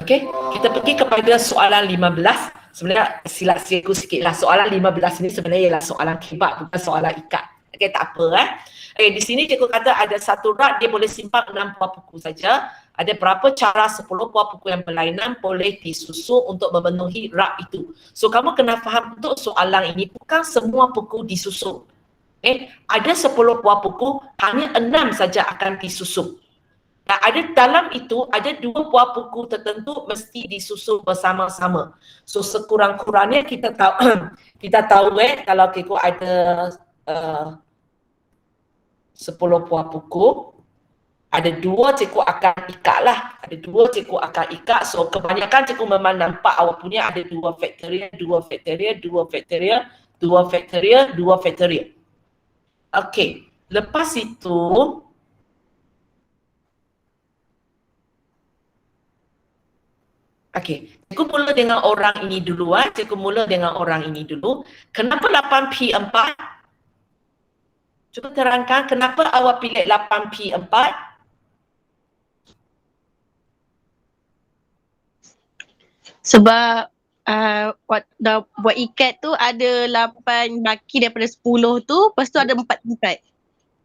Okey, kita pergi kepada soalan 15. Sebenarnya silap cikgu sikitlah. Soalan 15 ni sebenarnya ialah soalan kebab, bukan soalan ikat. Okey, tak apa. Okey, di sini cikgu kata ada satu rak, dia boleh simpan 6 buah buku saja. Ada berapa cara 10 buah buku yang berlainan boleh disusun untuk memenuhi rak itu. So, kamu kena faham untuk soalan ini, bukan semua buku disusun. Ada 10 buah buku, hanya 6 saja akan disusun. Dan ada dalam itu ada 2 buah buku tertentu mesti disusun bersama-sama. So sekurang-kurangnya kita tahu kita tahu kalau kita ada 10 buah buku, ada 2 cikgu akan ikat lah. Ada 2 cikgu akan ikat. So kebanyakan cikgu memang nampak awak punya ada 2 faktorial, 2 faktorial, 2 faktorial, 2 faktorial, 2 faktorial. Okey, lepas itu okey, cikgu mula dengan orang ini dulu. Cikgu mula dengan orang ini dulu. Kenapa 8P4? Cuba terangkan kenapa awak pilih 8P4? Sebab dah buat ikat tu ada 8 baki daripada 10 tu, lepas tu ada 4 ikat.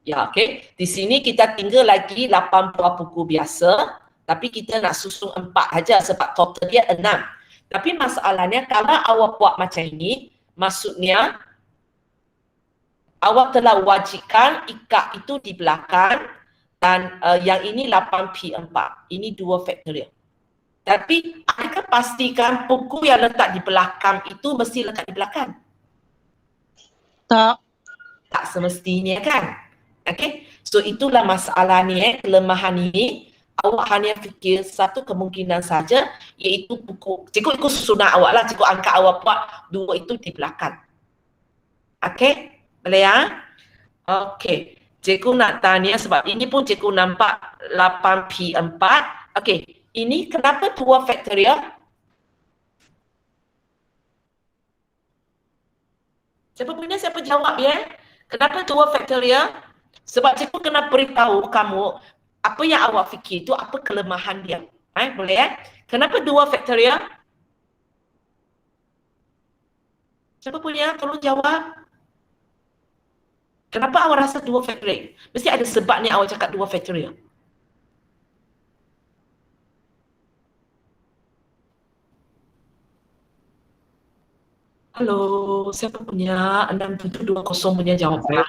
Ya, okey. Di sini kita tinggal lagi 8 buah buku biasa. Tapi kita nak susun 4 saja sebab total dia 6. Tapi masalahnya kalau awak buat macam ini, maksudnya awak telah wajibkan ikat itu di belakang dan yang ini 8P4. Ini 2 faktorial. Tapi adakah pastikan buku yang letak di belakang itu mesti letak di belakang? Tak. Tak semestinya kan? Okey. So itulah masalah ni, kelemahan ini. Awak hanya fikir satu kemungkinan saja, iaitu buku. Cikgu ikut susunan awak lah. Cikgu angkat awak buat 2 itu di belakang. Okey? Boleh ya? Okey. Cikgu nak tanya sebab ini pun cikgu nampak 8P4. Okey. Ini kenapa 2 faktorial? Siapa punya, siapa jawab ya? Kenapa 2 faktorial? Sebab cikgu kena beritahu kamu apa yang awak fikir itu, apa kelemahan dia. Boleh ya? Kenapa 2 faktorial? Siapa punya? Tolong jawab. Kenapa awak rasa 2 faktorial? Mesti ada sebabnya awak cakap 2 faktorial. Halo, siapa punya? 6720 punya jawapan.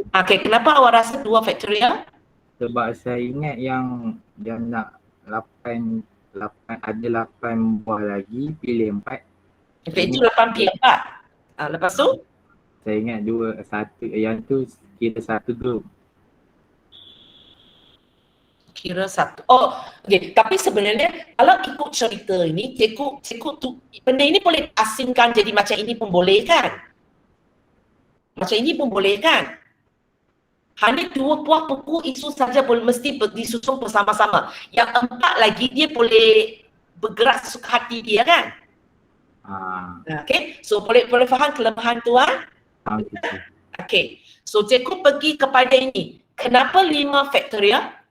Okey, kenapa awak rasa 2 faktorial? Sebab saya ingat yang dia nak 8 ada 8 buah lagi, pilih 4. Okey, itu 8P4. Lepas tu? Saya ingat 1 yang tu kira 1 grup. Kira 1. Oh, okey. Tapi sebenarnya kalau ikut cerita ini, cikgu tu benda ini boleh asingkan jadi macam ini pun boleh kan? Macam ini pun boleh kan? Hanya 2 buah buku itu saja boleh mesti disusun bersama-sama. Yang 4 lagi dia boleh bergerak sesuka hati dia kan? Okey. So boleh faham kelemahan tu Okey. So cikgu pergi kepada ini. Kenapa 5 faktorial?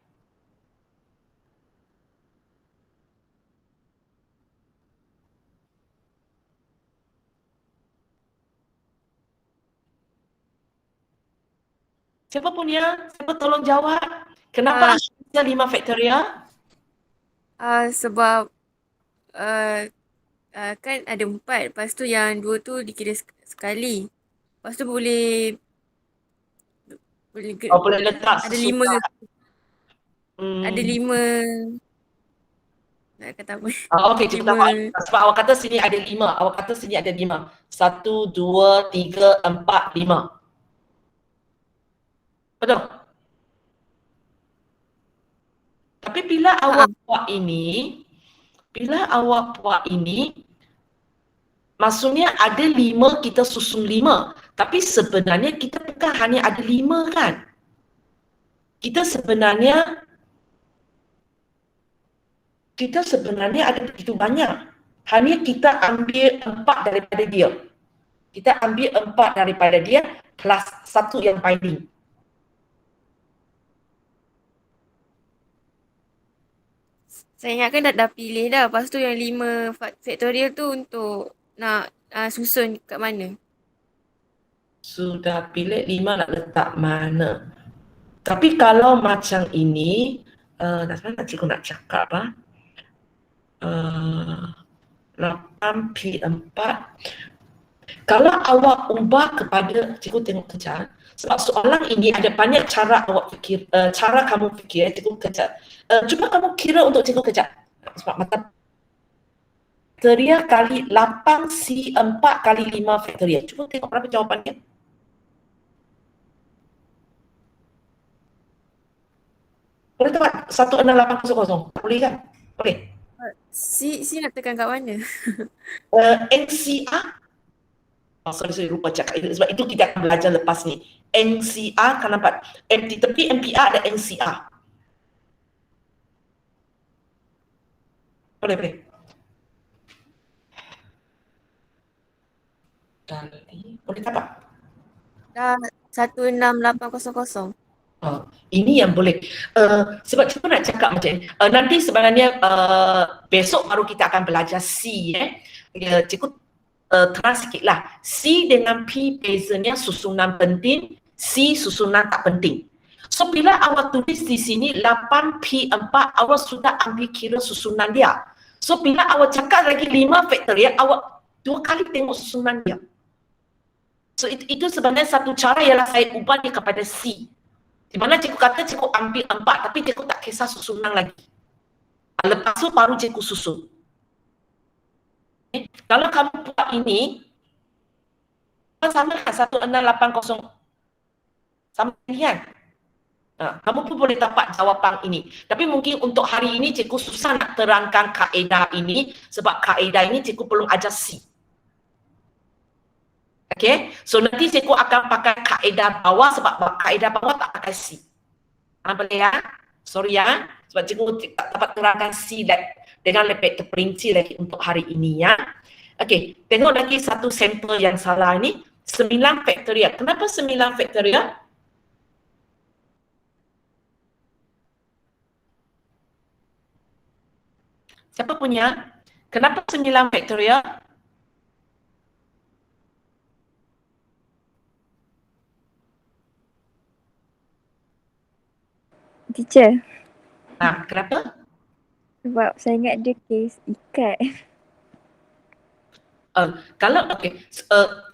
Siapa punya? Siapa tolong jawab? Kenapa ada 5 faktorial? Sebab kan ada 4, lepas tu yang 2 tu dikira sekali. Lepas tu boleh boleh letak ada 5. Ada 5. Nak kata apa? Okey, cikgu tahu. Sebab awak kata sini ada 5. Awak kata sini ada 5. 1, 2, 3, 4, 5. Betul? Tapi bila awak buat ini, maksudnya ada 5, kita susun 5. Tapi sebenarnya kita bukan hanya ada 5 kan? Kita sebenarnya ada begitu banyak. Hanya kita ambil 4 daripada dia. Kita ambil 4 daripada dia plus 1 yang binding. Saya ingatkan dah pilih dah. Lepas tu yang 5 faktorial tu untuk nak susun kat mana? Sudah pilih 5 nak letak mana. Tapi kalau macam ini, nak cikgu nak cakap 8P4. Kalau awak ubah kepada, cikgu tengok kejap. Sebab soalan ini ada banyak cara awak fikir, cara kamu fikir, cikgu kejap. Cuba kamu kira untuk cikgu kejap. Sebab mata faktorial kali 8C4 kali 5 faktorial. Cuba tengok berapa jawapannya. Boleh tak 16800? Boleh kan? Boleh. C nak tekan kat mana? NCR. Sorry, lupa cakap. Sebab itu kita akan belajar lepas ni. NCR kan nampak. Di tepi MPR ada NCR. Boleh. Boleh tak Pak? Dah 16800. Ini yang boleh. Sebab cikgu nak cakap macam ni. Nanti sebenarnya besok baru kita akan belajar C. Cikgu terang sikit lah. C dengan P bezanya susunan penting, C susunan tak penting. So bila awak tulis di sini 8P4, awak sudah ambil kira susunan dia. So bila awak cakap lagi 5 faktorial, awak 2 kali tengok susunan dia. So itu sebenarnya satu cara ialah saya ubah dia kepada C. Di mana cikgu kata cikgu ambil 4 tapi cikgu tak kisah susunan lagi. Lepas tu baru cikgu susun. Kalau kamu buat ini, sama 1680. Sama ni kan? Kamu pun boleh dapat jawapan ini. Tapi mungkin untuk hari ini cikgu susah nak terangkan kaedah ini sebab kaedah ini cikgu belum ajar C. Okay, so nanti cikgu akan pakai kaedah bawah sebab kaedah bawah tak pakai C. Boleh ya? Sorry ya, sebab cikgu tak dapat terangkan C dengan lebih terperinci lagi untuk hari ini ya. Okay, tengok lagi satu sampel yang salah ni. 9 faktorial. Kenapa 9 faktorial? Siapa punya? Kenapa 9 faktorial? Teacher, Kenapa? sebab saya ingat dia kes ikat. Kalau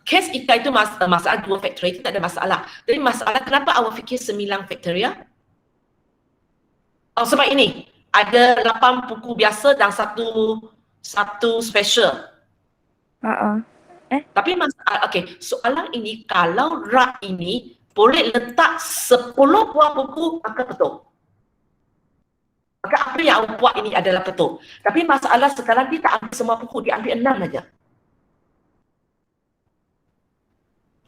kes ikat itu masalah 2 faktorial itu tak ada masalah. Jadi masalah kenapa awak fikir 9 faktorial? Sebab ini ada 8 buku biasa dan satu special. Tapi masalah, soalan ini kalau rak ini boleh letak 10 buah buku, maka betul. Maka apa yang awak buat ini adalah betul. Tapi masalah sekarang dia tak ambil semua buku, dia ambil 6 saja.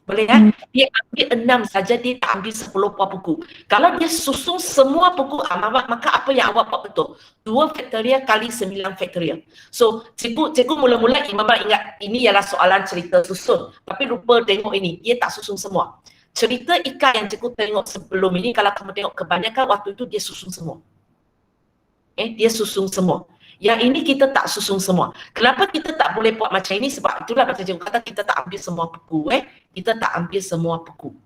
Boleh kan? Dia ambil 6 saja, dia tak ambil 10 buah buku. Kalau dia susun semua buku, maka apa yang awak buat betul. 2 faktorial kali 9 faktorial. So, cikgu mula-mula ingat ini ialah soalan cerita susun. Tapi lupa tengok ini, dia tak susun semua. Cerita ikat yang cikgu tengok sebelum ini, kalau kamu tengok kebanyakan waktu itu dia susun semua. Dia susun semua. Yang ini kita tak susun semua. Kenapa kita tak boleh buat macam ini? Sebab itulah macam cikgu kata kita tak ambil semua buku. Kita tak ambil semua buku.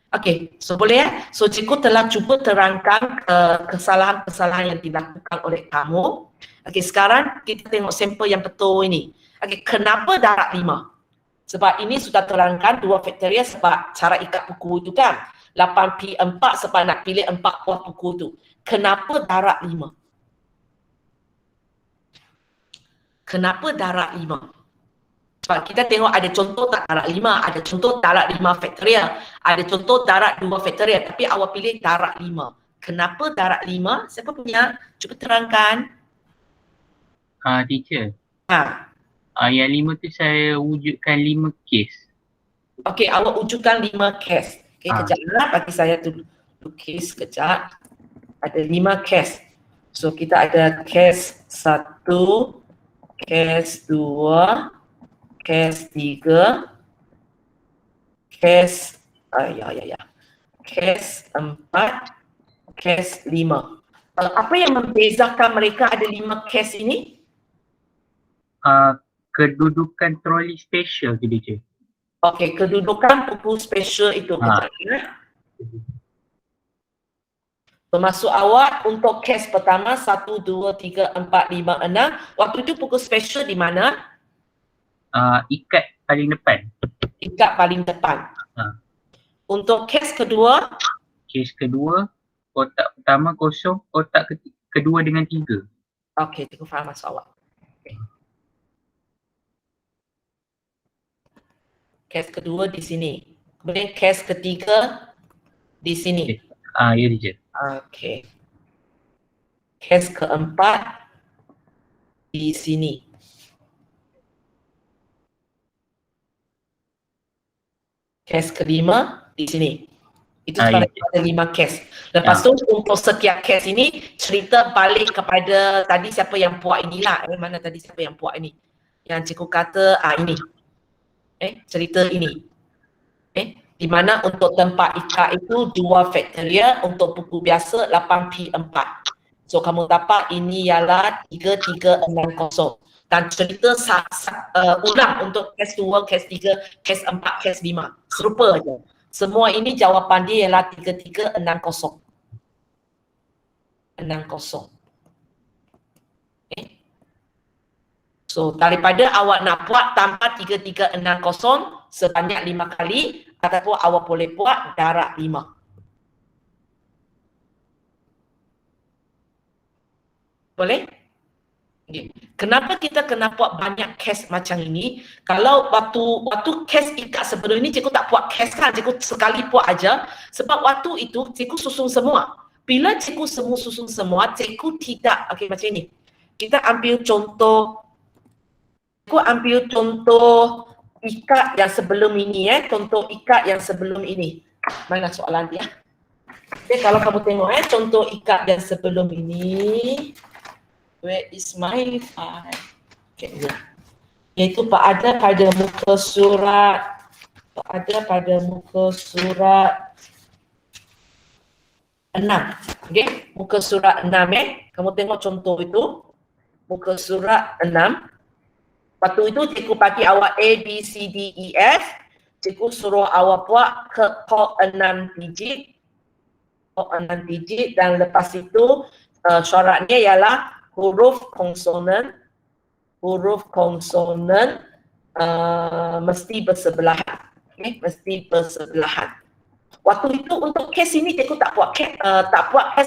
Okay, so boleh ya? So cikgu telah cuba terangkan kesalahan-kesalahan yang dilakukan oleh kamu. Okay, sekarang kita tengok sampel yang betul ini. Okay, kenapa darab 5? Sebab ini sudah terangkan 2 faktorial sebab cara ikat buku itu kan. 8P4 sebab nak pilih 4 buah buku itu. Kenapa darab 5? Kenapa darab 5? Sebab kita tengok ada contoh tak darab 5, ada contoh darab 5 faktorial, ada contoh darab 2 faktorial, tapi awak pilih darab 5. Kenapa darab 5? Siapa punya? Cuba terangkan. Teacher. Yang 5 tu saya wujudkan 5 kes. Okey, awak wujudkan 5 kes. Okey, kejap lah bagi saya tu kes kejap. Ada 5 kes. So kita ada kes 1, kes 2, kes 3, kes kes 4, kes 5. Apa yang membezakan mereka ada 5 kes ini? Kedudukan troli special tu dia. Okey, kedudukan buku special itu. Ha. Termasuk awak untuk kes pertama 1, 2, 3, 4, 5, 6. Waktu itu buku special di mana? Ikat paling depan. Ikat paling depan. Ha. Untuk kes kedua? Kes kedua, kotak pertama kosong, kotak kedua dengan 3. Okey, cikgu faham maksud awak. Okay. Kes kedua di sini. Kemudian kes ketiga di sini. Ya dia. Okey. Kes keempat di sini. Kes kelima di sini. Itu sebenarnya ada 5 kes. Lepas tu untuk setiap kes ini cerita balik kepada tadi siapa yang buat inilah. Mana tadi siapa yang buat ini? Yang cikgu kata ini. Cerita ini. Di mana untuk tempat ikat itu 2 faktoria, untuk buku biasa 8P4. So kamu dapat ini ialah 3360. Dan cerita ulang untuk kes 2, kes 3, kes 4, kes 5. Serupa aja. Semua ini jawapan dia ialah 3360. 60. So daripada awak nak buat tanpa 3360 sebanyak 5 kali, ataupun awak boleh buat darab 5. Boleh? Okay. Kenapa kita kena buat banyak kes macam ini? Kalau waktu kes ikat sebelum ini cikgu tak buat kes kan, cikgu sekali buat aja. Sebab waktu itu cikgu susun semua. Bila cikgu susun semua, cikgu tidak, macam ini. Kita ambil contoh, cikgu ambil contoh ikat yang sebelum ini contoh ikat yang sebelum ini. Mana soalan dia? Okay, kalau kamu tengok contoh ikat yang sebelum ini. Where is my file? Okay, iaitu ada pada muka surat. Pada muka surat 6. Okay, muka surat 6 Kamu tengok contoh itu. Muka surat 6. Waktu itu cikgu bagi awak A, B, C, D, E, F. Cikgu suruh awak buat ke kod 6 digit. Kod 6 digit dan lepas itu syaratnya ialah huruf konsonan mesti bersebelahan. Mesti bersebelahan. Waktu itu untuk kes ini cikgu tak buat kes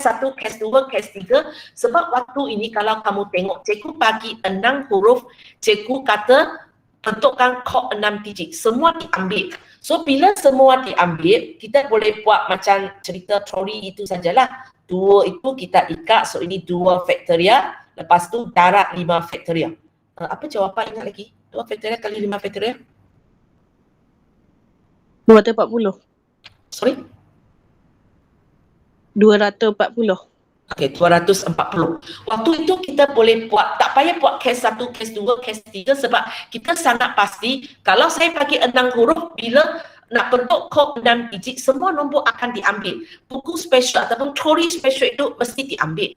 1, kes 2, kes 3 sebab waktu ini kalau kamu tengok cikgu bagi 6 huruf, cikgu kata bentukkan kod 6 digit. Semua diambil. So bila semua diambil, kita boleh buat macam cerita troli itu sajalah. 2 itu kita ikat, so ini 2 faktoria. Lepas tu darab 5 faktoria. Apa jawapan ingat lagi? 2 faktoria kali 5 faktoria? 240. Sorry? 240. Okey, 240. Waktu itu kita boleh buat, tak payah buat kes 1, kes 2, kes 3 sebab kita sangat pasti kalau saya bagi 6 huruf, bila nak bentuk kod 6 digit, semua nombor akan diambil. Buku special ataupun troli special itu mesti diambil.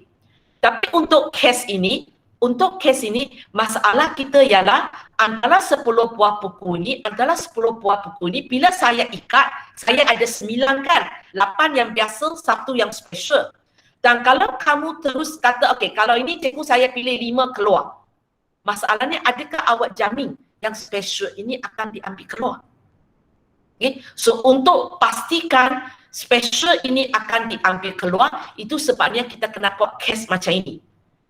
Tapi untuk kes ini, masalah kita ialah antara 10 buah buku ini, bila saya ikat, saya ada 9 kan? 8 yang biasa, 1 yang special. Dan kalau kamu terus kata, kalau ini cikgu saya pilih 5 keluar. Masalahnya adakah awak jamin yang special ini akan diambil keluar? So untuk pastikan special ini akan diambil keluar, itu sebabnya kita kena buat kes macam ini.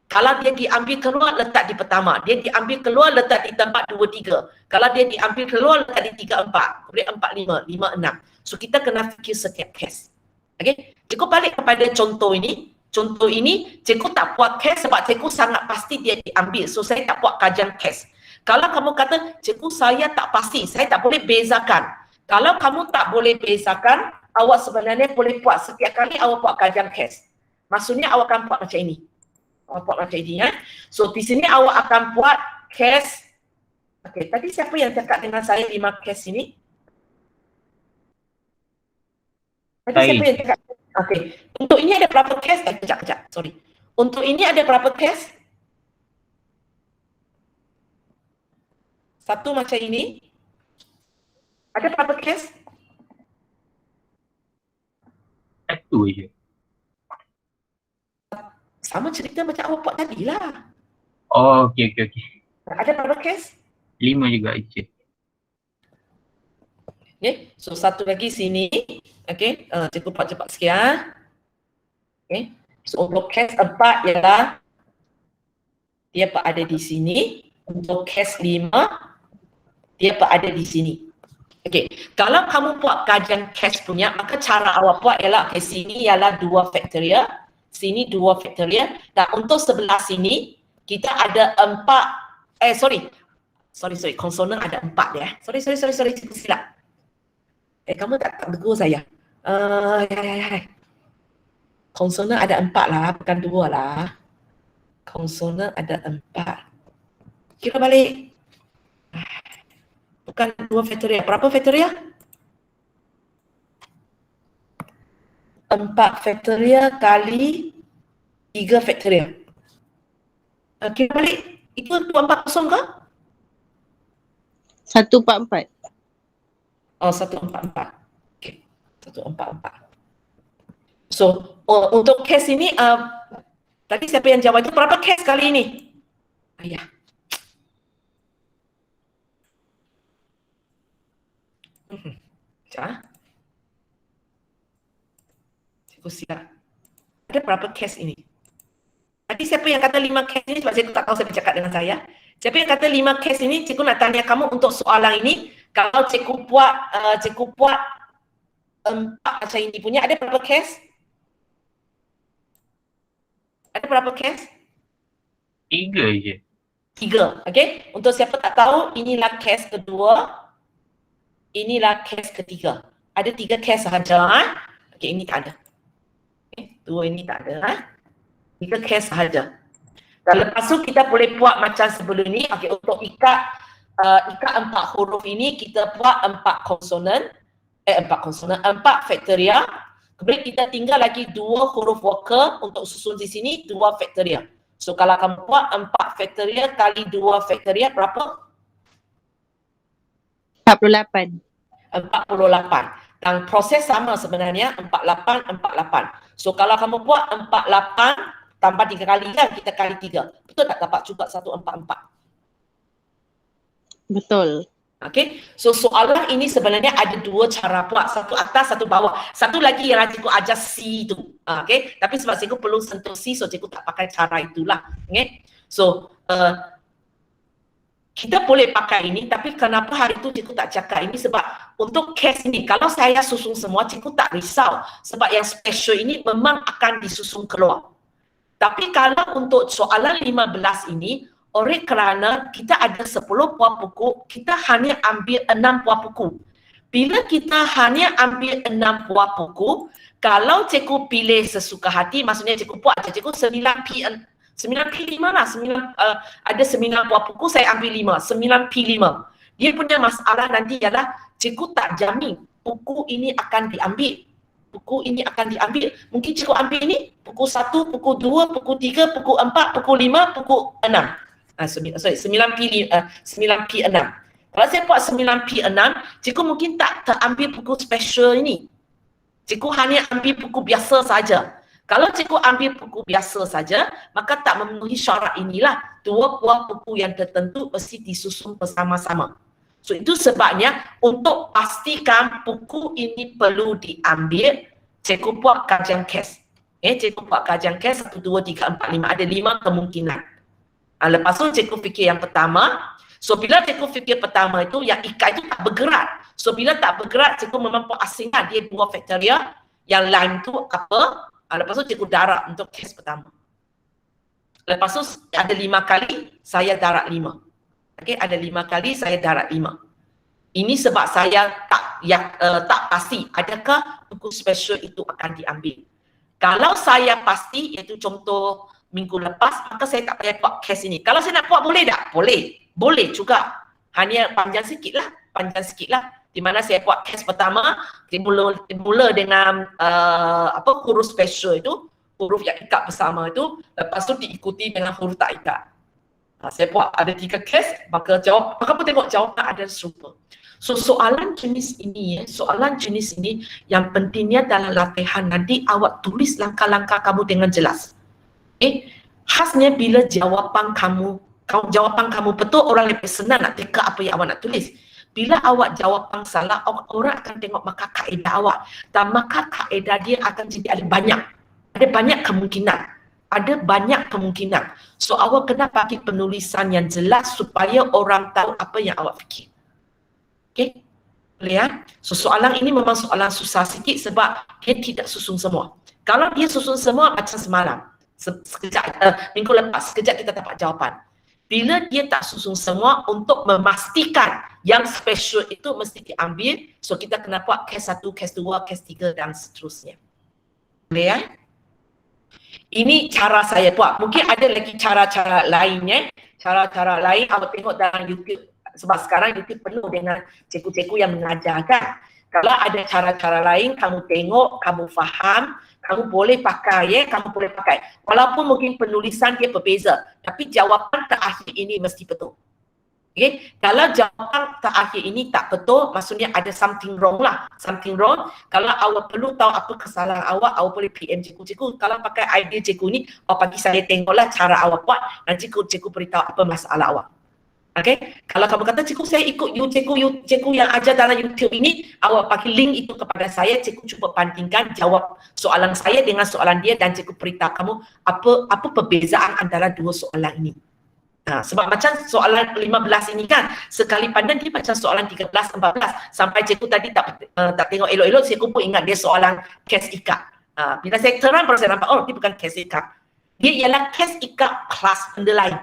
Kalau dia diambil keluar, letak di pertama. Dia diambil keluar, letak di tempat 2, 3. Kalau dia diambil keluar, letak di 3, 4. Kemudian 4, 5, 5, 6. So kita kena fikir setiap kes. Cikgu balik kepada contoh ini. Contoh ini, cikgu tak buat kes sebab cikgu sangat pasti dia diambil. So saya tak buat kajian kes. Kalau kamu kata, cikgu saya tak pasti, saya tak boleh bezakan. Kalau kamu tak boleh bezakan, awak sebenarnya boleh buat setiap kali awak buat kajian kes. Maksudnya awak akan buat macam ini. Awak buat macam ini So di sini awak akan buat kes. Tadi siapa yang cakap dengan saya 5 kes ini? Tadi siapa yang cakap? Untuk ini ada berapa kes? Kejap. Sorry. Untuk ini ada berapa case? Satu macam ini. Ada berapa case? Satu je. Sama cerita macam awak buat tadi lah. Oh, okey. Ada berapa case? 5 juga je. Okay. So satu lagi sini. Okay. Cikgu buat cepat sikit ya. Okay. So untuk case 4 ialah dia berada di sini. Untuk case 5 dia berada di sini. Okay. Kalau kamu buat kajian case punya, maka cara awak buat ialah okay, sini ialah 2 factorial, sini 2 factorial, dan untuk sebelah sini kita ada 4, sorry, konsonan ada 4 dia. Sorry, cikgu silap. Kamu tak tegur saya. Konsonan ada 4 lah, bukan 2 lah. Konsonan ada 4. Kira balik. Bukan 2 factorial. Berapa factorial? 4 factorial kali 3 factorial. Kira balik. Itu 240 ke? 144. Oh, 144. Okay. 144. So, untuk case ini, tadi siapa yang jawab itu? Berapa case kali ini? Ayah. Sekejap. Cikgu silap. Ada berapa case ini? Tadi siapa yang kata 5 case ini? Sebab cikgu tak tahu siapa cakap dengan saya. Siapa yang kata 5 case ini? Cikgu nak tanya kamu untuk soalan ini. Kalau cikgu buat 4 macam ini punya, ada berapa case? Ada berapa case? 3 je. 3, okay? Untuk siapa tak tahu, inilah case kedua, inilah case ketiga. Ada 3 case sahaja. Okay, ini tak ada. Okay, 2 ini tak ada. 3 case sahaja. Dan lepas tu kita boleh buat macam sebelum ni. Okay, untuk ikat 4 huruf ini, kita buat 4 konsonan. 4 factorial. Kemudian kita tinggal lagi 2 huruf worker untuk susun di sini, 2 factorial. So kalau kamu buat 4 factorial kali 2 factorial berapa? 48. 48. Dan proses sama sebenarnya, 48. So kalau kamu buat 48 tambah 3 kali kan, kita kali 3. Betul tak dapat juga 144? Betul. Okay, so soalan ini sebenarnya ada 2 cara buat, satu atas, satu bawah. Satu lagi yang cikgu ajar C tu. Okay, tapi sebab cikgu perlu sentuh C, so cikgu tak pakai cara itulah. Okay, so kita boleh pakai ini, tapi kenapa hari itu cikgu tak cakap ini? Sebab untuk case ini, kalau saya susun semua, cikgu tak risau. Sebab yang special ini memang akan disusun keluar. Tapi kalau untuk soalan 15 ini, oleh kerana kita ada 10 buah buku, kita hanya ambil 6 buah buku. Bila kita hanya ambil 6 buah buku, kalau cikgu pilih sesuka hati, maksudnya cikgu buat cikgu 9P5 lah. Ada 9 buah buku, saya ambil 5. 9P5. Dia punya masalah nanti ialah cikgu tak jamin buku ini akan diambil. Buku ini akan diambil. Mungkin cikgu ambil ini, buku 1, buku 2, buku 3, buku 4, buku 5, buku 6. 9P6. Kalau saya buat 9P6, cikgu mungkin tak terambil buku special ini. Cikgu hanya ambil buku biasa saja. Kalau cikgu ambil buku biasa saja, maka tak memenuhi syarat inilah. 2 buah buku yang tertentu mesti disusun bersama-sama. So itu sebabnya untuk pastikan buku ini perlu diambil, cikgu buat kajian case. Cikgu buat kajian case 1, 2, 3, 4, 5. Ada 5 kemungkinan. Lepas tu cikgu fikir yang pertama. So bila cikgu fikir pertama itu, yang ikat itu tak bergerak. So bila tak bergerak, cikgu memang asingkan dia 2 factorial. Yang lain tu apa? Lepas tu cikgu darab untuk kes pertama. Lepas tu ada 5 kali saya darab 5. Okay, ada 5 kali saya darab 5. Ini sebab saya tak pasti adakah buku special itu akan diambil. Kalau saya pasti, iaitu contoh minggu lepas, maka saya tak payah buat kes ini. Kalau saya nak buat, boleh tak? Boleh. Boleh juga. Hanya panjang sikit lah. Di mana saya buat kes pertama, mula dengan huruf special itu. huruf yang ikat bersama itu, lepas tu diikuti dengan huruf tak ikat. Saya buat ada 3 kes, maka pun tengok jawapan ada serupa. So soalan jenis ini yang pentingnya dalam latihan nanti awak tulis langkah-langkah kamu dengan jelas. Khasnya bila jawapan kamu betul, orang lebih senang nak teka apa yang awak nak tulis. Bila awak jawapan salah, orang akan tengok markah kaedah awak, dan markah kaedah dia akan jadi ada banyak kemungkinan. So awak kena bagi penulisan yang jelas supaya orang tahu apa yang awak fikir. Okay? Boleh ya? So soalan ini memang soalan susah sikit sebab dia tidak susun semua. Kalau dia susun semua macam semalam, minggu lepas, sekejap kita dapat jawapan. Bila dia tak susun semua, untuk memastikan yang special itu mesti diambil, so kita kena buat kes 1, kes 2, kes 3 dan seterusnya. Boleh ya? Ini cara saya buat. Mungkin ada lagi cara-cara lainnya. Cara-cara lain awak tengok dalam YouTube. Sebab sekarang YouTube penuh dengan cikgu-cikgu yang mengajar kan. Kalau ada cara-cara lain, kamu tengok, kamu faham, kamu boleh pakai Walaupun mungkin penulisan dia berbeza, tapi jawapan terakhir ini mesti betul. Okay? Kalau jawapan terakhir ini tak betul, maksudnya ada something wrong. Kalau awak perlu tahu apa kesalahan awak boleh PM cikgu. Kalau pakai idea cikgu ni, awak bagi saya tengoklah cara awak buat, nanti cikgu beritahu apa masalah awak. Okay? Kalau kamu kata, cikgu saya ikut cikgu yang ajar dalam YouTube ini, awak bagi link itu kepada saya, cikgu cuba bandingkan jawab soalan saya dengan soalan dia dan cikgu beritahu kamu apa perbezaan antara dua soalan ini. Sebab macam soalan 15 ini kan, sekali pandang dia macam soalan 13, 14. Sampai cikgu tadi tak tengok elok-elok, cikgu pun ingat dia soalan kes ikat. Bila saya terang baru saya nampak, oh dia bukan kes ikat. Dia ialah kes ikat kelas benda lain.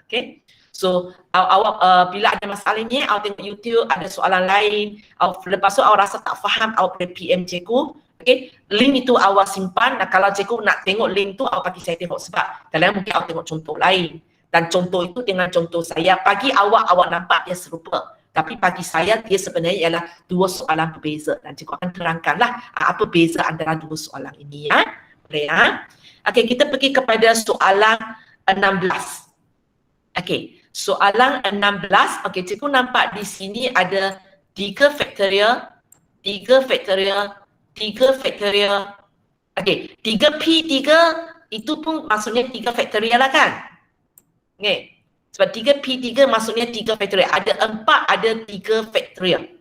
Okay. So awak bila ada masalah ni, awak tengok YouTube, ada soalan lain, lepas tu awak rasa tak faham, awak boleh PM cikgu. Okay. Link itu awak simpan, dan kalau cikgu nak tengok link tu, awak bagi saya tengok. Sebab dalam mungkin awak tengok contoh lain. Dan contoh itu dengan contoh saya, bagi awak nampak dia serupa. Tapi bagi saya, dia sebenarnya ialah dua soalan berbeza. Dan cikgu akan terangkanlah apa beza antara dua soalan ini. Ya? Boleh ya? Okey, kita pergi kepada soalan 16. Okey, soalan 16. Okey, cikgu nampak di sini ada 3 faktorial. Okey, 3P3 itu pun maksudnya 3 faktorial lah kan? Okay. Sebab 3P3 maksudnya 3 faktorial. Ada 4, ada 3 faktorial.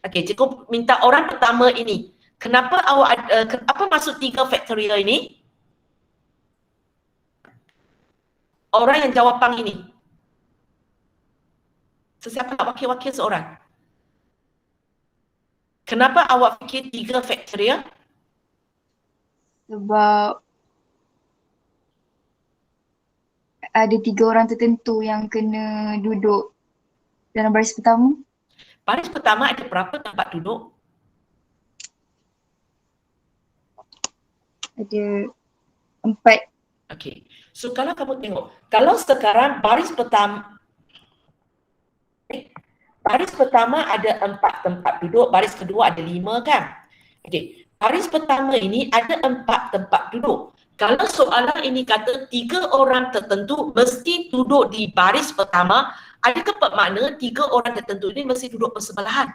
Okey, cikgu minta orang pertama ini. Kenapa awak apa maksud 3 faktorial ini? Orang yang jawapan ini. Sesiapa nak wakil-wakil seorang? Kenapa awak fikir 3 faktorial? Sebab ada 3 orang tertentu yang kena duduk dalam baris pertama. Baris pertama ada berapa tempat duduk? Ada 4. Okey. So kalau kamu tengok, kalau sekarang baris pertama ada 4 tempat duduk, baris kedua ada 5 kan? Okey. Baris pertama ini ada 4 tempat duduk. Kalau soalan ini kata 3 orang tertentu mesti duduk di baris pertama, adakah bermakna 3 orang tertentu ini mesti duduk bersebelahan?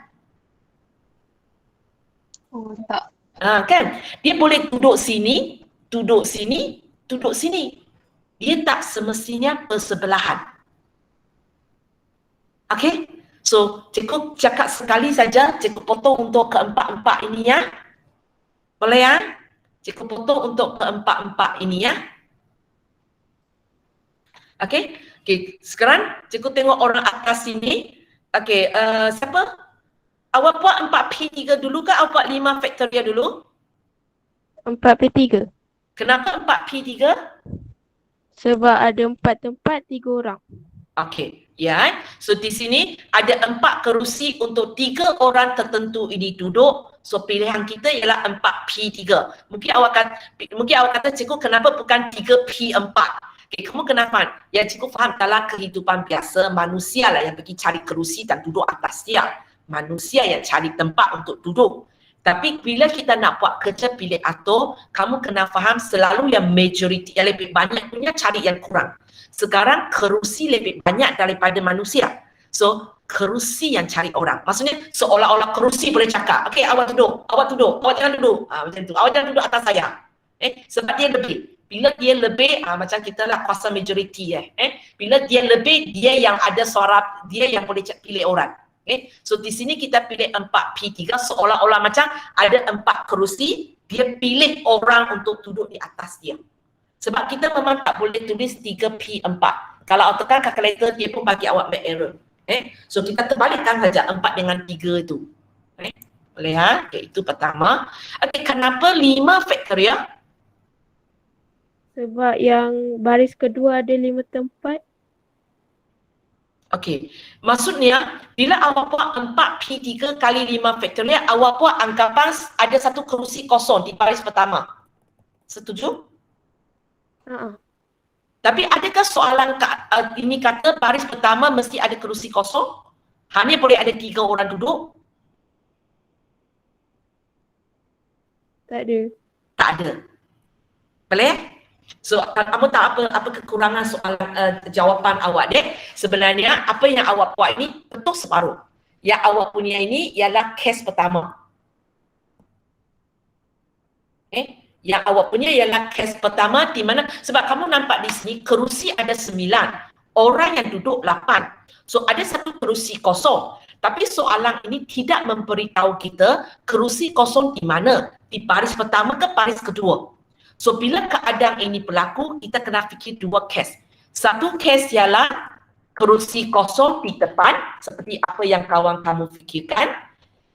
Oh tak. Kan? Dia boleh duduk sini, duduk sini, duduk sini. Dia tak semestinya bersebelahan. Okey? So, cikgu cakap sekali saja, cikgu potong untuk keempat-empat ini ya. Boleh ya? Cikgu potong untuk keempat-empat ini ya. Okey. Okey, sekarang cikgu tengok orang atas sini. Okey, siapa? Awak buat 4P3 dulu ke awak buat 5 faktorial dulu? 4P3. Kenapa 4P3? Sebab ada 4 tempat 3 orang. Okey, ya. So di sini ada 4 kerusi untuk 3 orang tertentu ini duduk. So pilihan kita ialah 4P3. Mungkin awak kata cikgu kenapa bukan 3P4? Okay, kamu kenapa? Ya cikgu faham dalam kehidupan biasa manusia lah yang pergi cari kerusi dan duduk atas dia. Manusia yang cari tempat untuk duduk. Tapi bila kita nak buat kerja pilih atur, kamu kena faham selalu yang majoriti, yang lebih banyak punya cari yang kurang. Sekarang kerusi lebih banyak daripada manusia. So, kerusi yang cari orang. Maksudnya seolah-olah kerusi boleh cakap, okay, awak duduk, awak jangan duduk. Macam tu, awak jangan duduk atas saya. Sebab dia lebih. Bila dia lebih, macam kita lah kuasa majoriti. Bila dia lebih, dia yang ada suara, dia yang boleh pilih orang. So di sini kita pilih 4P3 seolah-olah macam ada 4 kerusi, dia pilih orang untuk duduk di atas dia. Sebab kita memang tak boleh tulis 3P4. Kalau awak tekan calculator, dia pun bagi awak back error. So kita terbalikkan saja 4 dengan 3 itu. Boleh ha? Okay, itu pertama. Okay, kenapa 5 faktorial? Sebab yang baris kedua ada 5 tempat. Okey, maksudnya bila awak buat 4P3 kali 5 faktorial, awak buat anggapan ada satu kerusi kosong di baris pertama. Setuju? Tapi adakah soalan ini kata baris pertama mesti ada kerusi kosong? Hanya boleh ada 3 orang duduk? Tak ada. Tak ada. Boleh? So, kamu tahu apa kekurangan soalan jawapan awak dek? Sebenarnya apa yang awak buat ini betul separuh. Yang awak punya ini ialah kes pertama. Yang awak punya ialah kes pertama di mana, sebab kamu nampak di sini kerusi ada 9, orang yang duduk 8. So ada satu kerusi kosong. Tapi soalan ini tidak memberitahu kita kerusi kosong di mana, di baris pertama ke baris kedua. So bila keadaan ini berlaku, kita kena fikir 2 kes. Satu kes ialah kerusi kosong di depan seperti apa yang kawan kamu fikirkan.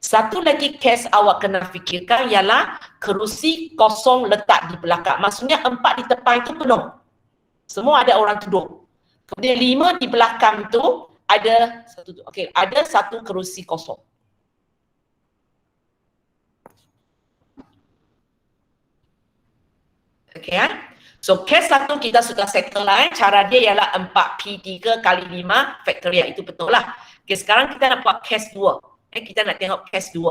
Satu lagi kes awak kena fikirkan ialah kerusi kosong letak di belakang. Maksudnya 4 di depan itu penuh. Semua ada orang duduk. Kemudian 5 di belakang itu ada satu kerusi kosong. Okay, so case 1 kita sudah settle lah. Cara dia ialah 4P3 kali 5 faktorial. Itu betul lah. Okay, sekarang kita nak buat case 2. Kita nak tengok case 2.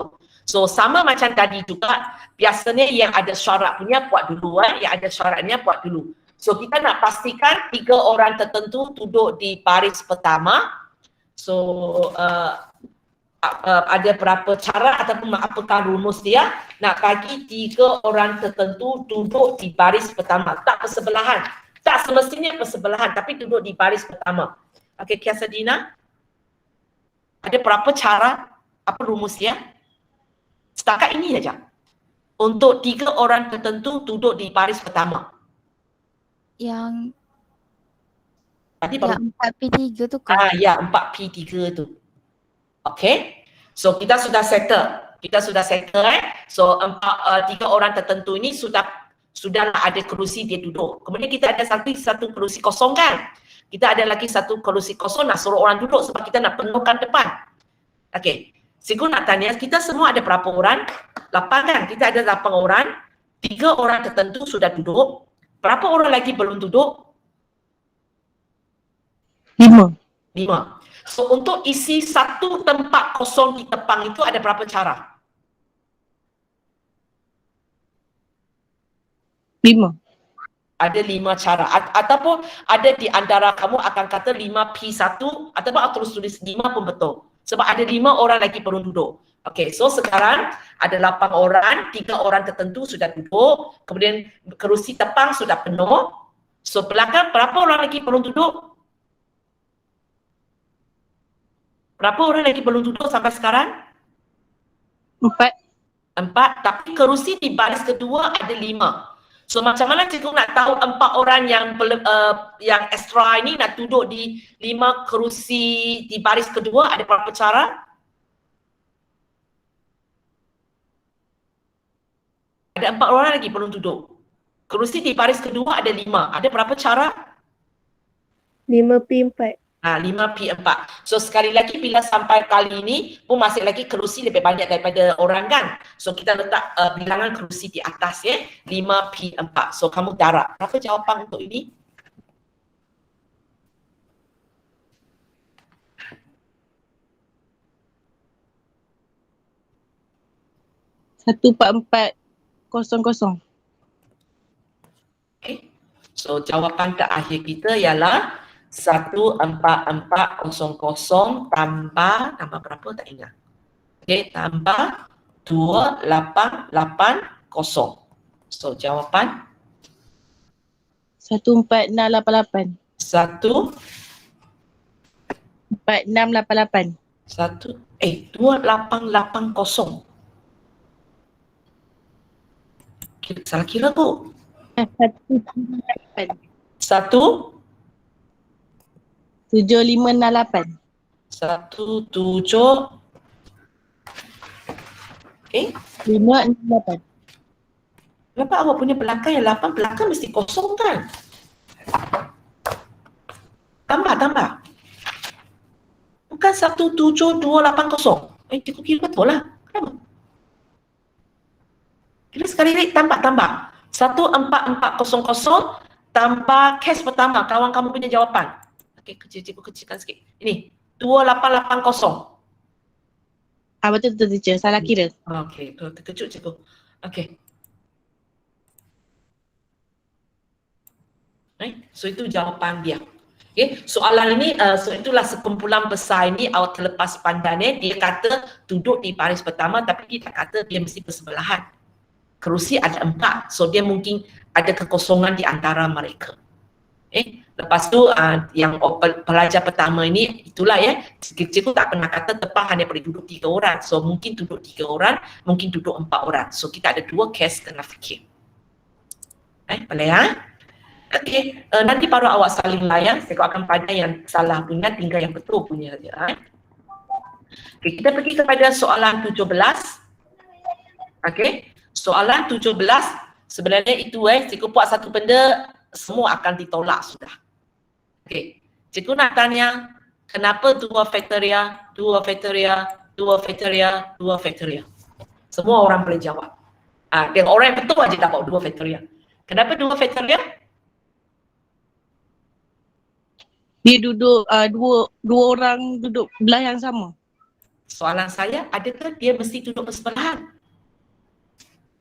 So sama macam tadi juga, biasanya yang ada syarat punya buat dulu. Yang ada syaratnya buat dulu. So kita nak pastikan 3 orang tertentu duduk di baris pertama. So ada berapa cara ataupun apakah rumus dia nak bagi 3 orang tertentu duduk di baris pertama, tak bersebelahan, tak semestinya bersebelahan tapi duduk di baris pertama. Okey, Kiasadina, ada berapa cara, apa rumus dia? Setakat ini saja untuk 3 orang tertentu duduk di baris pertama. Yang tadi baru 4P3 tu kan? ya 4P3 tu. Okay, so kita sudah settle. So 3 orang tertentu ini sudahlah ada kerusi dia duduk. Kemudian kita ada satu kerusi kosong kan? Kita ada lagi satu kerusi kosong, nak suruh orang duduk sebab kita nak penuhkan depan. Okay, cikgu nak tanya, kita semua ada berapa orang? 8 kan? Kita ada 8 orang. 3 orang tertentu sudah duduk. Berapa orang lagi belum duduk? 5. 5. So untuk isi satu tempat kosong di depan itu ada berapa cara? 5. Ada 5 cara. Ataupun ada di antara kamu akan kata 5P1 ataupun terus tulis 5 pun betul. Sebab ada 5 orang lagi belum duduk. Okay, so sekarang ada 8 orang, 3 orang tertentu sudah duduk, kemudian kerusi depan sudah penuh. So belakang berapa orang lagi belum duduk? Berapa orang lagi belum duduk sampai sekarang? 4. 4, tapi kerusi di baris kedua ada 5. So macam mana cikgu nak tahu 4 orang yang extra ini nak duduk di 5 kerusi di baris kedua, ada berapa cara? Ada 4 orang lagi belum duduk. Kerusi di baris kedua ada 5. Ada berapa cara? 5P4. 5P4. So sekali lagi bila sampai kali ini pun masih lagi kerusi lebih banyak daripada orang kan. So kita letak bilangan kerusi di atas ya. 5P4. So kamu darab. Berapa jawapan untuk ini? 14400. Okay. So jawapan terakhir kita ialah 14400 tambah berapa tak ingat. Okay, tambah 2880. So jawapan 14688. 2880. 2880. Salah kira tu. 178. 7568. 17. Okay. 568. Kenapa awak punya belakang yang 8, belakang mesti kosong kan? Tambah. Bukan 17280. Cikgu kira betul lah. Kenapa? Kira sekali lagi tambah. 14400 tambah cash pertama, kawan kamu punya jawapan. Okey, cikgu kecilkan sikit. Ini 2880. Betul teacher, salah kira. Okey, terkejut cikgu. Okey. So itu jawapan dia. Okay, soalan ini, so itulah sekumpulan besar ini awak terlepas pandangnya. Dia kata duduk di baris pertama tapi dia tak kata dia mesti bersebelahan. Kerusi ada 4, so dia mungkin ada kekosongan di antara mereka. Lepas tu yang pelajar pertama ini, itulah ya, cikgu tak pernah kata tepat hanya boleh duduk 3 orang. So mungkin duduk 3 orang, mungkin duduk 4 orang. So kita ada 2 kes kena fikir. Boleh ya? Okey, nanti baru awak saling layan. Saya akan pandai yang salah punya, tinggal yang betul punya saja. Okey, kita pergi kepada soalan 17. Okey, soalan 17 sebenarnya itu cikgu buat satu benda, semua akan ditolak sudah. Okey, cikgu nak tanya, kenapa 2 faktoria? Semua orang boleh jawab. Dan orang yang betul aja dapat 2 faktoria. Kenapa 2 faktoria? Dia duduk dua orang duduk belah yang sama. Soalan saya, adakah dia mesti duduk bersebelahan?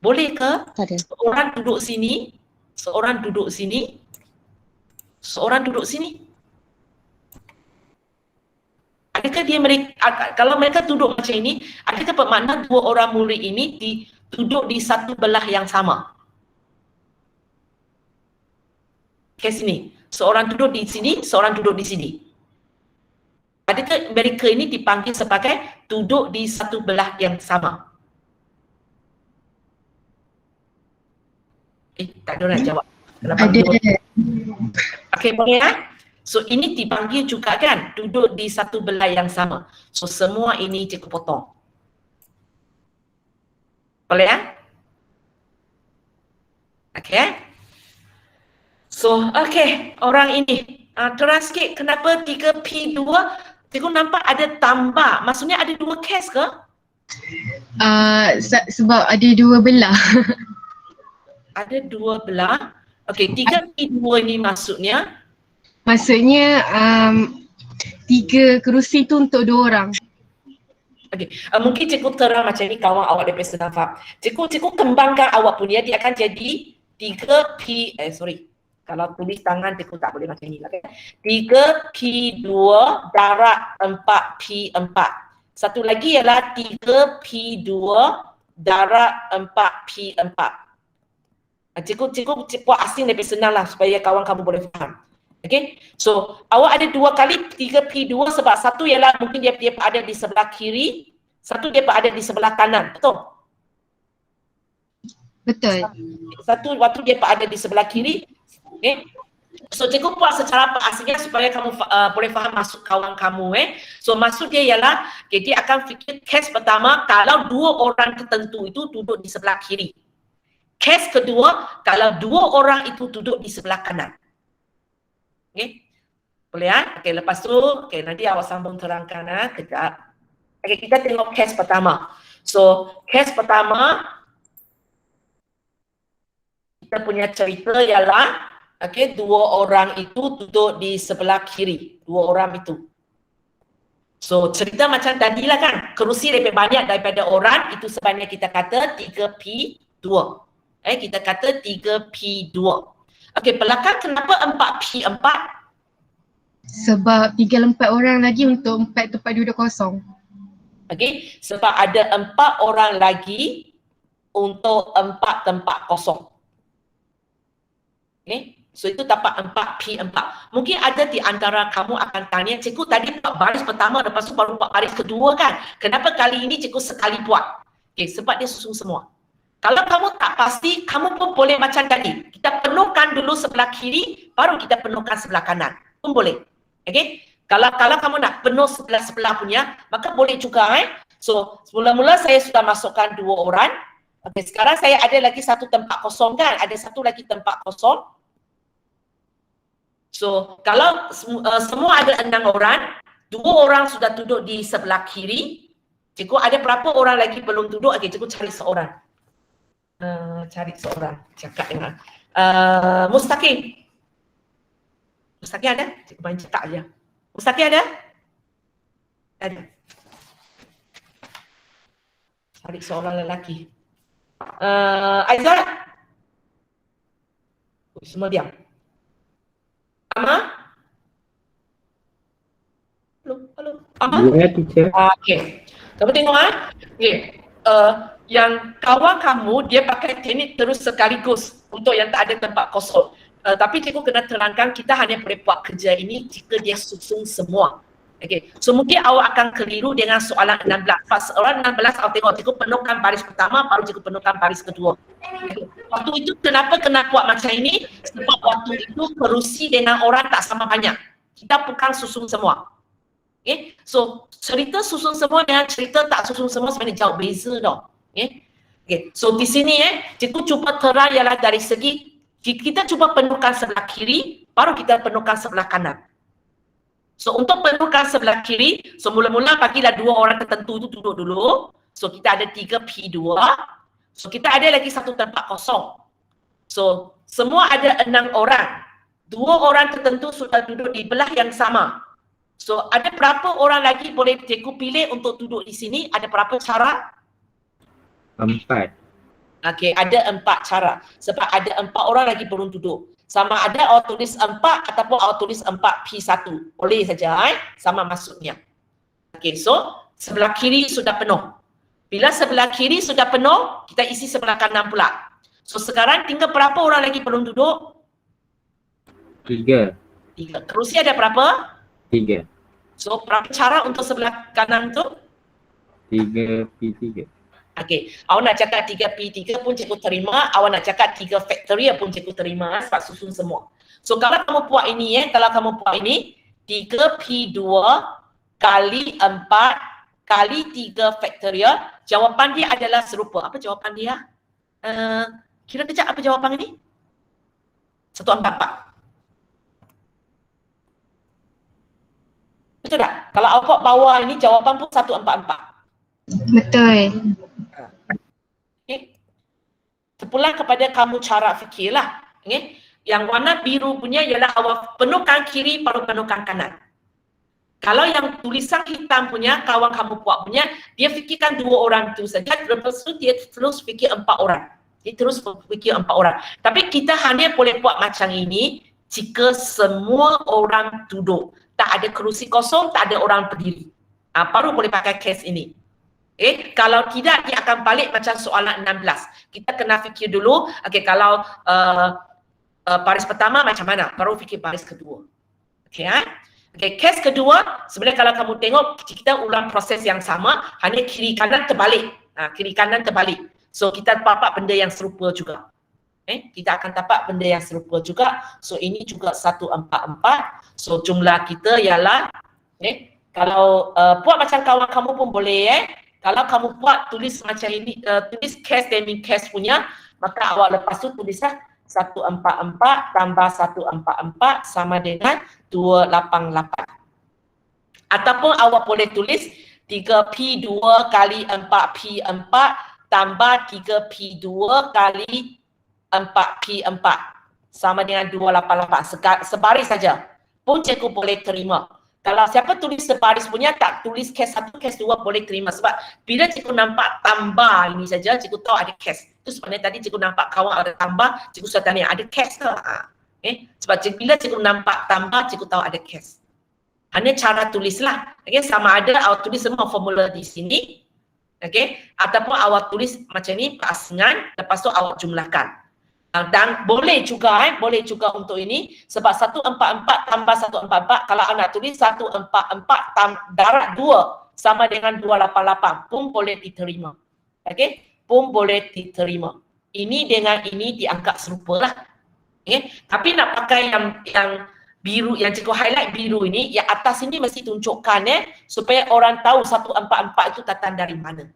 Boleh ke seorang duduk sini, seorang duduk sini, seorang duduk sini? Adakah kalau mereka duduk macam ini, adakah bermakna 2 orang murid ini duduk di satu belah yang sama? Ke sini. Seorang duduk di sini, seorang duduk di sini. Adakah mereka ini dipanggil sebagai duduk di satu belah yang sama? Tak ada orang jawab. Ada. Okey, boleh ya? So ini dipanggil juga kan, duduk di satu belah yang sama. So semua ini cikgu potong. Boleh ya? Okey. So, okey, orang ini terang sikit kenapa 3P2 cikgu nampak ada tambah, maksudnya ada 2 kes ke? Sebab ada 2 belah. Ada 2 belah. Okey, 3P2 ini maksudnya? Maksudnya 3 kerusi tu untuk 2 orang. Okey, mungkin cikgu terang macam ni kawan awak daripada senang faham. Cikgu kembangkan awak punya, dia akan jadi 3P, kalau tulis tangan cikgu tak boleh macam ni lah kan. 3P2 darab 4P4. Satu lagi ialah 3P2 darab 4P4. Cikgu buat asing lebih senang lah supaya kawan kamu boleh faham. Okay, so awak ada 2 kali 3P2 sebab satu ialah mungkin dia ada di sebelah kiri, satu dia ada di sebelah kanan, betul? Betul. Satu waktu dia ada di sebelah kiri. Okay. So cikgu buat secara asingnya supaya kamu boleh faham maksud kawan kamu. So maksud dia ialah dia akan fikir kes pertama kalau 2 orang tertentu itu duduk di sebelah kiri. Kes kedua kalau 2 orang itu duduk di sebelah kanan. Okay. Boleh ya? Okay, lepas tu nanti awak sambung terangkan kejap. Okay, kita tengok kes pertama. So kes pertama kita punya cerita ialah 2 orang itu duduk di sebelah kiri. 2 orang itu. So cerita macam tadi lah kan, kerusi lebih banyak daripada orang, itu sebenarnya kita kata 3P2. Kita kata 3P2. Okey, pelakar kenapa 4P4? Sebab tinggal 4 orang lagi untuk 4 tempat duduk kosong. Okey, sebab ada 4 orang lagi untuk 4 tempat kosong. Okey, so itu dapat 4P4. Mungkin ada di antara kamu akan tanya, cikgu tadi buat baris pertama lepas tu baru buat baris kedua kan? Kenapa kali ini cikgu sekali buat? Okey, sebab dia susun semua. Kalau kamu tak pasti, kamu pun boleh macam tadi. Kita penuhkan dulu sebelah kiri, baru kita penuhkan sebelah kanan. Pun boleh. Okey? Kalau kamu nak penuh sebelah-sebelah punya, maka boleh juga. So, mula-mula saya sudah masukkan 2 orang. Okey, sekarang saya ada lagi 1 tempat kosong kan? Ada 1 lagi tempat kosong. So, kalau semua ada 6 orang, 2 orang sudah duduk di sebelah kiri. Cikgu ada berapa orang lagi belum duduk? Okey, cikgu cari seorang. Cakap dengan Mustaqim. Mustaqim ada? Cikgu main cakap je. Mustaqim ada? Ada. Cari seorang lelaki. Aizat? Semua diam. Ama? Halo. Ama? Ya, teacher. Okey. Kamu tengok Okey. Yang kawan kamu dia pakai teknik terus sekaligus untuk yang tak ada tempat kosong. Tapi cikgu kena terangkan kita hanya boleh buat kerja ini jika dia susun semua. Okey. So mungkin awak akan keliru dengan soalan 16. Pas soalan 16 awak tengok cikgu penuhkan baris pertama, baru cikgu penuhkan baris kedua. Okay. Waktu itu kenapa kena buat macam ini? Sebab waktu itu kerusi dengan orang tak sama banyak. Kita bukan susun semua. Okay. So cerita susun semua dengan cerita tak susun semua sebenarnya jauh beza tau. Okay. So di sini cikgu cuba terang ialah dari segi kita cuba penuhkan sebelah kiri, baru kita penuhkan sebelah kanan. So untuk penuhkan sebelah kiri, so mula-mula bagilah 2 orang tertentu itu duduk dulu. So kita ada 3P2. So kita ada lagi 1 tempat kosong. So semua ada 6 orang. 2 orang tertentu sudah duduk di belah yang sama. So ada berapa orang lagi boleh cikgu pilih untuk duduk di sini? Ada berapa cara? 4. Okey, ada 4 cara. Sebab ada 4 orang lagi belum duduk. Sama ada awak tulis 4 ataupun awak tulis 4P1. Boleh saja sama maksudnya. Okey, so sebelah kiri sudah penuh. Bila sebelah kiri sudah penuh, kita isi sebelah kanan pula. So sekarang tinggal berapa orang lagi belum duduk? 3. Kerusi ada berapa? 3. So berapa cara untuk sebelah kanan tu? 3P3. Okey, awak nak cakap 3P3 pun cikgu terima, awak nak cakap 3 factorial pun cikgu terima sebab susun semua. So kalau kamu buat ini kalau kamu buat ini 3P2 kali 4 kali 3 factorial, jawapan dia adalah serupa. Apa jawapan dia? Kira kejap apa jawapan ini? 144. Betul tak? Kalau awak buat bawah ini jawapan pun 144. Betul. Okay. Terpulang kepada kamu cara fikirlah. Okay. Yang warna biru punya ialah awak penuhkan kiri baru penuhkan kanan. Kalau yang tulisan hitam punya, kawan kamu buat punya, dia fikirkan 2 orang itu saja, lepas tu dia terus fikir 4 orang. Dia terus fikir 4 orang. Tapi kita hanya boleh buat macam ini jika semua orang duduk. Tak ada kerusi kosong, tak ada orang berdiri. Baru boleh pakai case ini. Kalau tidak, dia akan balik macam soalan 16. Kita kena fikir dulu, kalau baris pertama macam mana? Baru fikir baris kedua. Case kedua, sebenarnya kalau kamu tengok, kita ulang proses yang sama, hanya kiri kanan terbalik. Kiri kanan terbalik. So, kita dapat benda yang serupa juga. Kita akan dapat benda yang serupa juga. So, ini juga 144. So, jumlah kita ialah, kalau buat macam kawan kamu pun boleh, kalau kamu buat tulis macam ini, tulis case demi case punya, maka awak lepas tu tulislah 144 tambah 144 sama dengan 288. Ataupun awak boleh tulis 3P2 kali 4P4 tambah 3P2 kali 4P4 sama dengan 288. Sebaris saja pun cikgu boleh terima. Kalau siapa tulis sebaris punya tak tulis case 1, case 2 boleh terima. Sebab bila cikgu nampak tambah ini saja, cikgu tahu ada case. Itu sebenarnya tadi cikgu nampak kawan ada tambah, cikgu sudah tanya ada case ke? Sebab bila cikgu nampak tambah, cikgu tahu ada case. Hanya cara tulislah. Sama ada awak tulis semua formula di sini. Ataupun awak tulis macam ni, perasingan, lepas tu awak jumlahkan. Dan boleh juga untuk ini sebab 144 tambah 144 kalau anda tulis 144 darab 2 sama dengan 288 pun boleh diterima. Pun boleh diterima. Ini dengan ini dianggap serupa lah. Tapi nak pakai yang biru, yang cikgu highlight biru ini, yang atas ini mesti tunjukkan supaya orang tahu 144 itu datang dari mana.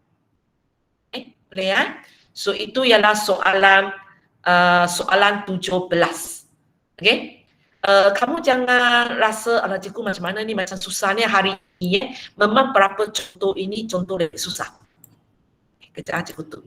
Boleh ya? So itu ialah soalan 17. Kamu jangan rasa cikgu macam mana ni, macam susahnya hari ini. Memang berapa contoh ini contoh lebih susah. Kejap cikgu tu.